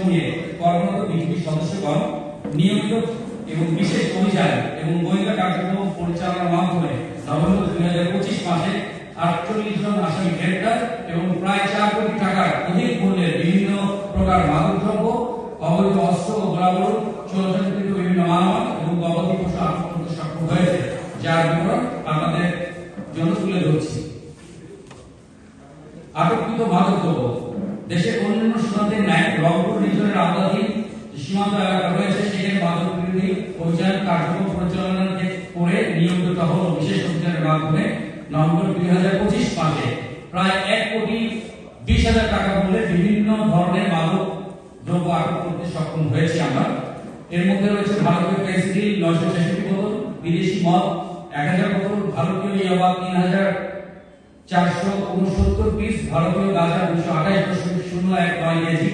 নিয়ে কর্মরত বিজিবি সদস্যগণ নিয়মিত এবং বিশেষ অভিযান এবং গোয়েন্দা কার্যক্রম পরিচালনার মাধ্যমে নভেম্বর 2025 মাসে 48 জন আসামি গ্রেপ্তার এবং প্রায় 4 কোটি টাকার অধিক মূল্যের বিভিন্ন প্রকার মাদকদ্রব্য, অবৈধ অস্ত্র ও গোলাবারুদ, চোরাচালানকৃত বিভিন্ন মালামাল এবং গবাদি পশু আটক করতে সক্ষম হয়েছে, যার বিবরণ আপনাদের জন্য তুলে ধরছি। আটককৃত মাদকদ্রব্য দেশের অন্যান্য সীমান্তের ন্যায় রংপুর রিজনের আওতাধীন সীমান্ত এলাকা রয়েছে, সেখানে মাদক বিরোধী অভিযান কার্যক্রম পরিচালনা করে নিয়মিত টহল ও বিশেষ অভিযানের মাধ্যমে নভেম্বর 2025 মাসে প্রায় 1,20,00,000 টাকা মূল্যের বিভিন্ন ধরনের মাদক দ্রব্য আটক করতে সক্ষম হয়েছি আমরা। এর মধ্যে রয়েছে ভারতীয় ফেন্সিডিল 966 বোতল, বিদেশি মদ 1000 বোতল, ভারতীয় ইয়াবা 3,469 পিস, ভারতীয় গাঁজা 228.019 কেজি,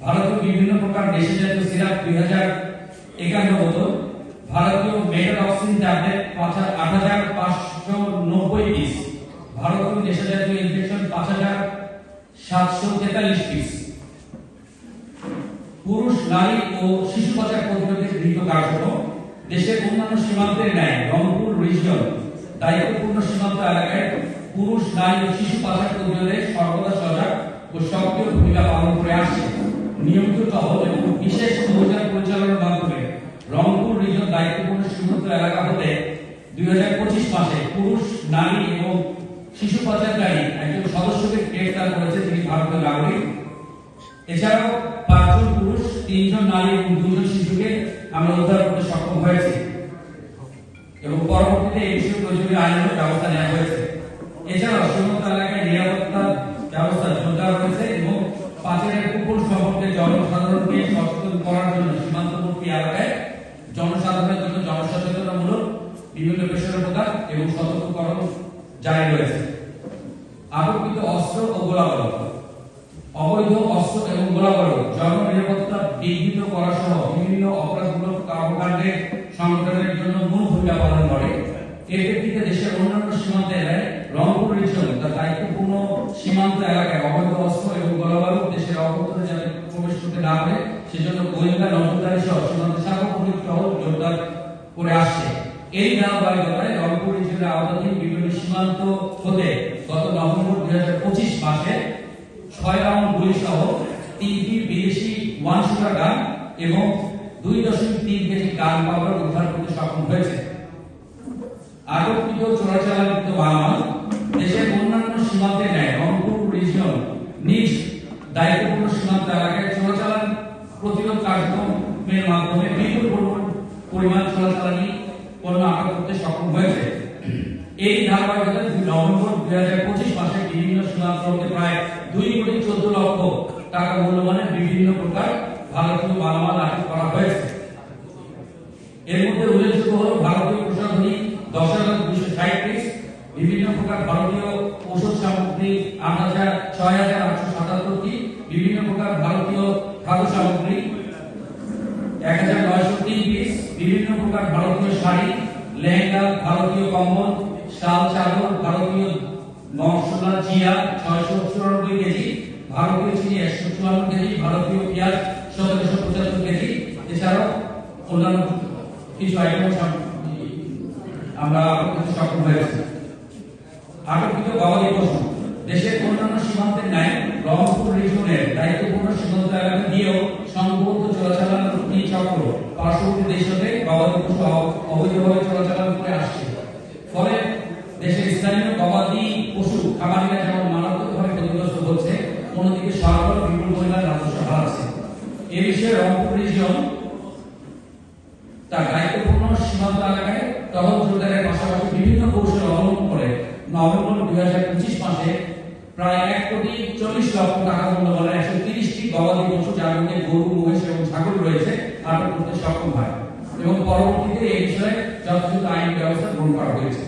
ভারতীয় বিভিন্ন প্রকার নেশাজাতীয় সিরাপ 2051 বোতল, ভারতীয় মেটাডক্সিন ট্যাবলেট 8,590 পিস, ভারতীয় নেশাজাতীয় ইনজেকশন 5,743 পিস। পুরুষ, নারী ও শিশু পাচার প্রতিরোধে গৃহীত কার্যক্রম দেশের অন্যান্য সীমান্তের ন্যায় রংপুর রিজিয়ন দায়িত্বপূর্ণ সীমান্ত এলাকায় পুরুষ, নারী ও শিশু পাচার প্রতিরোধে সর্বদা সজাগ ও সক্রিয় ভূমিকা পালন করে আসছে। নিয়মিত টহল এবং বিশেষ অভিযান পরিচালনার মাধ্যমে রংপুর রিজিয়ন দায়িত্বপূর্ণ সীমান্ত এলাকা হতে 2025 মাসে পুরুষ, নারী এবং শিশু পাচারকারী একজন সদস্যকে গ্রেফতার করেছে, যিনি ভারতীয় নাগরিক। এছাড়াও 5 জন পুরুষ, 3 জন নারী এবং 2 জন শিশুকে আমরা উদ্ধার করতে সক্ষম হয়েছি এবং পরবর্তীতে এই বিষয়ে প্রয়োজনীয় আইনগত ব্যবস্থা নেওয়া হয়েছে। এছাড়াও সীমান্ত এলাকায় নিরাপত্তা ব্যবস্থা জোরদার হয়েছে এবং পাচারের কুফল সম্পর্কে জনসাধারণকে সচেতন করার জন্য সীমান্তবর্তী এলাকায় জনসাধারণের জন্য জনসচেতনতামূলক বিভিন্ন পেশার প্রদান এবং সতর্ককরণ জারি রয়েছে। আটককৃত অস্ত্র ও গোলাবারুদ, অবৈধ অস্ত্র এবং গোলাবারুদ জননিরাপত্তা বিঘ্নিত করা সহ বিভিন্ন অপরাধমূলক কর্মকাণ্ডে সংগঠনের জন্য মূল ভূমিকা পালন করে। এর প্রেক্ষিতে দেশের অন্যান্য সীমান্তে রংপুর রিজিয়ন তার দায়িত্বপূর্ণ সীমান্ত এলাকায় অবৈধ অস্ত্র এবং গোলাবারুদ দেশের অভ্যন্তরে যাতে প্রবেশ করতে না পারে সেজন্য গোয়েন্দা নজরদারি সহ সীমান্ত সার্বক্ষণিক টহল জোরদার করে আসছে। এই ধারাবাহিকতায় রংপুর রিজিয়নের আওতাধীন বিভিন্ন সীমান্ত হতে গত নভেম্বর 2025 মাসে 6 রাউন্ড গুলি সহ 3টি বিদেশি 1 শুটার গান এবং 2.3 কেজি গান পাউডার উদ্ধার করতে সক্ষম হয়েছে। আটককৃত চোরাচালানকৃত মালামাল দেশের অন্যান্য সীমান্তের ন্যায় রংপুর রিজিয়ন নিজ দায়িত্বপূর্ণ সীমান্ত এলাকায় চোরাচালান প্রতিরোধ কার্যক্রমের মাধ্যমে বিপুল পরিমাণ চোরাচালানি পণ্য আটক করতে সক্ষম হয়েছে। এই ধারাবাহিকতায় নভেম্বর 2025 মাসে বিভিন্ন সীমান্ত হতে প্রায় 2,14,00,000 টাকা মূল্যমানের বিভিন্ন প্রকার ভারতীয় মালামাল আটক করা হয়েছে। এর মধ্যে উল্লেখযোগ্য হল ভারতীয় প্রসাধনী 10,260 পিস, বিভিন্ন প্রকার ভারতীয় ঔষধ সামগ্রী 6,877টি, বিভিন্ন প্রকার ভারতীয় খাদ্য সামগ্রী 1,903 পিস, বিভিন্ন প্রকার ভারতীয় শাড়ি, লেহেঙ্গা, ভারতীয় কম্বল, শাল, চাদর, ভারতীয় মশলা জিরা 694 কেজি, ভারতীয় চিনি 154 কেজি, ভারতীয় পেঁয়াজ 1775 কেজি। এছাড়াও অন্যান্য কিছু আইটেম আমরা সক্ষম হয়েছি। আটককৃত গবাদি পশু দেশের অন্যান্য সীমান্তের ন্যায় রংপুর রিজিয়নের দায়িত্বপূর্ণ সীমান্ত এলাকা দিয়েও সংঘবদ্ধ চোরাচালানি চক্র পার্শ্ববর্তী দেশ হতে গবাদি পশু অবৈধভাবে চোরাচালান করে আসছে। ফলে দেশের স্থানীয় গবাদি পশু খামারিরা যেমন মারাত্মকভাবে ক্ষতিগ্রস্ত হচ্ছে, অন্যদিকে সরকার বিপুল পরিমাণ রাজস্ব হারাচ্ছে। এ বিষয়ে রংপুর রিজিয়ন তার দায়িত্বপূর্ণ সীমান্ত এলাকায় টহল জোরদারের পাশাপাশি বিভিন্ন কৌশল অবলম্বন করে নভেম্বর 2025 মাসে প্রায় 1,40,00,000 টাকা মূল্যমানের 130টি গবাদি পশু, যার মধ্যে গরু, মহিষ এবং ছাগল রয়েছে, আটক করতে সক্ষম হয় এবং পরবর্তীতে এই বিষয়ে যথাযথ আইনি ব্যবস্থা গ্রহণ করা হয়েছে।